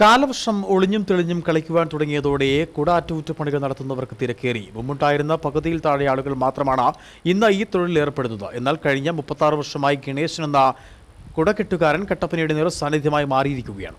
കാലവർഷം ഒളിഞ്ഞും തെളിഞ്ഞും കളിക്കുവാൻ തുടങ്ങിയതോടെ കുട അറ്റകുറ്റപ്പണികൾ നടത്തുന്നവർക്ക് തിരക്കേറി. മുമ്പുണ്ടായിരുന്ന പകുതിയിൽ താഴെ ആളുകൾ മാത്രമാണ് ഇന്ന് ഈ തൊഴിലിൽ ഏർപ്പെടുന്നത്. എന്നാൽ കഴിഞ്ഞ 36 വർഷമായി ഗണേശൻ എന്ന കുടകെട്ടുകാരൻ കട്ടപ്പനയുടെ നിറസാന്നിധ്യമായി മാറിയിരിക്കുകയാണ്.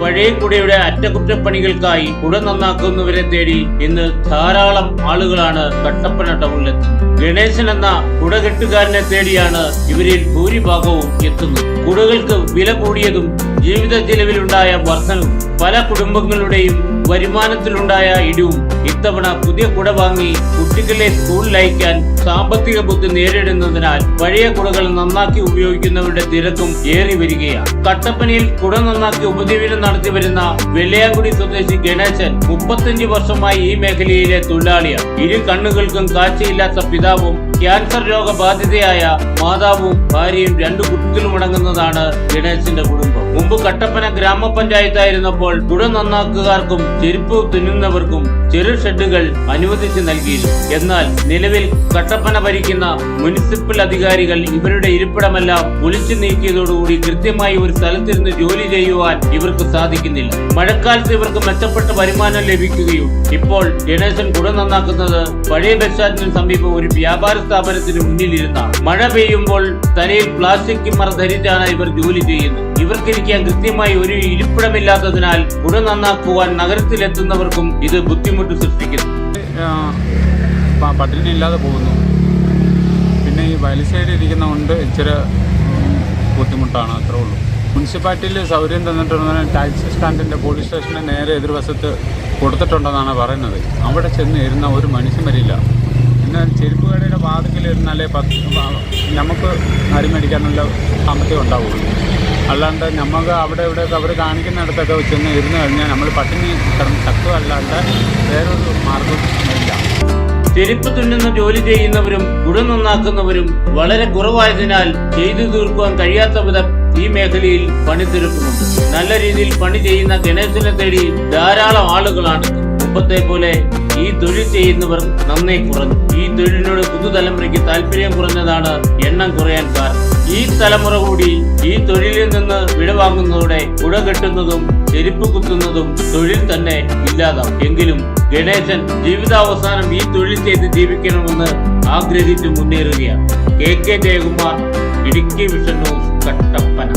പഴയ കുടയുടെ അറ്റകുറ്റപ്പണികൾക്കായി കുട നന്നാക്കുന്നവരെ തേടി ഇന്ന് ധാരാളം ആളുകളാണ് കട്ടപ്പന ടൗണിലെത്തുന്നത്. ഗണേശൻ എന്ന കുടകെട്ടുകാരനെ തേടിയാണ് ഇവരിൽ ഭൂരിഭാഗവും എത്തുന്നത്. കുടകൾക്ക് വില കൂടിയതും ജീവിത ചെലവിലുണ്ടായ വർധനവും പല കുടുംബങ്ങളുടെയും വരുമാനത്തിലുണ്ടായ ഇടിവും ഇത്തവണ പുതിയ കുട വാങ്ങി കുട്ടികളെ സ്കൂളിൽ അയക്കാൻ സാമ്പത്തിക ബുദ്ധി നേരിടുന്നതിനാൽ പഴയ കുടകൾ നന്നാക്കി ഉപയോഗിക്കുന്നവരുടെ തിരക്കും ഏറി വരികയാണ്. കട്ടപ്പനയിൽ കുട നന്നാക്കി ഉപജീവനം നടത്തിവരുന്ന വെള്ളയാങ്കുടി സ്വദേശി ഗണേശൻ 35 വർഷമായി ഈ മേഖലയിലെ തൊഴിലാളിയാണ്. ഇരു കണ്ണുകൾക്കും കാഴ്ചയില്ലാത്ത പിതാവും ക്യാൻസർ രോഗബാധിതയായ മാതാവും ഭാര്യയും 2 കുട്ടികളുമടങ്ങുന്നതാണ് ഗണേശന്റെ കുടുംബം. മുമ്പ് കട്ടപ്പന ഗ്രാമപഞ്ചായത്തായിരുന്നപ്പോൾ കുട നന്നാക്കുകാർക്കും ചെരുപ്പ് തുന്നുന്നവർക്കും ചെറു ഷെഡുകൾ അനുവദിച്ചു നൽകിയിരുന്നു. എന്നാൽ നിലവിൽ കട്ടപ്പന ഭരിക്കുന്ന മുനിസിപ്പൽ അധികാരികൾ ഇവരുടെ ഇരിപ്പിടമെല്ലാം പൊളിച്ചു നീക്കിയതോടുകൂടി കൃത്യമായി ഒരു സ്ഥലത്തിരുന്ന് ജോലി ചെയ്യുവാൻ ഇവർക്ക് സാധിക്കുന്നില്ല. മഴക്കാലത്ത് ഇവർക്ക് മെച്ചപ്പെട്ട വരുമാനം ലഭിക്കുകയും ഇപ്പോൾ ഗണേശൻ കുട നന്നാക്കുന്നത് പഴയ ബസ് സ്റ്റാൻഡിന് സമീപം ഒരു വ്യാപാര സ്ഥാപനത്തിന് മുന്നിലിരുന്നാണ്. മഴ പെയ്യുമ്പോൾ തലയിൽ പ്ലാസ്റ്റിക് മറ ധരിച്ചാണ് ഇവർ ജോലി ചെയ്യുന്നത്. ഇവർക്കിരിക്കാൻ കൃത്യമായി ഒരു ഇരിപ്പിടമില്ലാത്തതിനാൽ കുട നന്നാക്കുവാൻ നഗരത്തിലെത്തുന്നവർക്കും ഇത് ബുദ്ധിമുട്ട് സൃഷ്ടിക്കുന്നു. പട്ടിണി ഇല്ലാതെ പോകുന്നു. പിന്നെ ഈ വയൽ സൈഡിൽ ഇരിക്കുന്നതുകൊണ്ട് ഇച്ചിരി ബുദ്ധിമുട്ടാണ്, അത്രേ ഉള്ളൂ. മുനിസിപ്പാലിറ്റിയിൽ സൗകര്യം തന്നിട്ടുണ്ടെന്ന് ടാക്സി സ്റ്റാൻഡിൻ്റെ പോലീസ് സ്റ്റേഷന് നേരെ എതിർവശത്ത് കൊടുത്തിട്ടുണ്ടെന്നാണ് പറയുന്നത്. അവിടെ ചെന്ന് ഇരുന്ന ഒരു മനുഷ്യൻ വരില്ല. പിന്നെ ചെരുപ്പ് കടയുടെ വാതിക്കൽ ഇരുന്നാലേ നമുക്ക് അരി മേടിക്കാനുള്ള സാമ്പത്തികം ഉണ്ടാവുള്ളൂ. അല്ലാണ്ട് നമുക്ക് അവിടെ ഇവിടെയൊക്കെ അവർ കാണിക്കുന്നിടത്തൊക്കെ ചെന്ന് ഇരുന്ന് കഴിഞ്ഞാൽ നമ്മൾ പട്ടിണി ശക്തമല്ലാണ്ട് വേറൊരു മാർഗമില്ല. ചെരുപ്പ് തുന്നുന്ന ജോലി ചെയ്യുന്നവരും കുട നന്നാക്കുന്നവരും വളരെ കുറവായതിനാൽ ചെയ്തു തീർക്കുവാൻ കഴിയാത്ത വിധം ഈ മേഖലയിൽ പണി തീർക്കുന്നുണ്ട്. നല്ല രീതിയിൽ പണി ചെയ്യുന്ന ഗണേശനെ തേടി ധാരാളം ആളുകളാണ്. മുമ്പത്തെ പോലെ ഈ തൊഴിൽ ചെയ്യുന്നവർ നന്നേ കുറഞ്ഞു. ഈ തൊഴിലിനോട് പുതുതലമുറയ്ക്ക് താല്പര്യം കുറഞ്ഞതാണ് എണ്ണം കുറയാൻ കാരണം. ഈ തലമുറ കൂടി ഈ തൊഴിലിൽ നിന്ന് വിടവാങ്ങുന്നതോടെ കുട കെട്ടുന്നതും ചെരുപ്പ് കുത്തുന്നതും തൊഴിൽ തന്നെ ഇല്ലാതാവും. എങ്കിലും ഗണേശൻ ജീവിതാവസാനം ഈ തൊഴിൽ ചെയ്ത് ജീവിക്കണമെന്ന് ആഗ്രഹിച്ച് മുന്നേറുകയാണ്. KK Jayakumar, Idukki vision news, Kattappana.